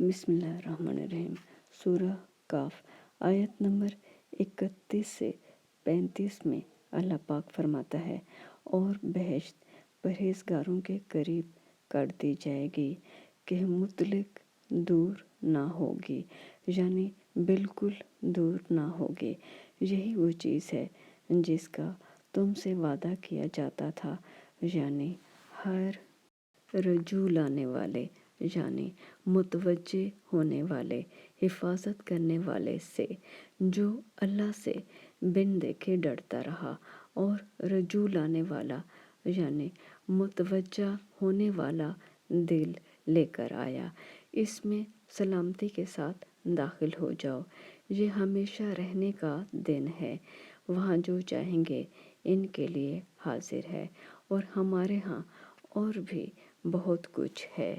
بسم اللہ الرحمن الرحیم۔ سورہ کاف آیت نمبر 31 سے 35 میں اللہ پاک فرماتا ہے، اور بہشت پرہیزگاروں کے قریب کر دی جائے گی کہ مطلق دور نہ ہوگی، یعنی بالکل دور نہ ہوگی۔ یہی وہ چیز ہے جس کا تم سے وعدہ کیا جاتا تھا، یعنی ہر رجوع لانے والے، یعنی متوجہ ہونے والے، حفاظت کرنے والے سے، جو اللہ سے بن دیکھے ڈرتا رہا، اور رجوع لانے والا یعنی متوجہ ہونے والا دل لے کر آیا، اس میں سلامتی کے ساتھ داخل ہو جاؤ۔ یہ ہمیشہ رہنے کا دن ہے، وہاں جو چاہیں گے ان کے لیے حاضر ہے، اور ہمارے ہاں اور بھی بہت کچھ ہے۔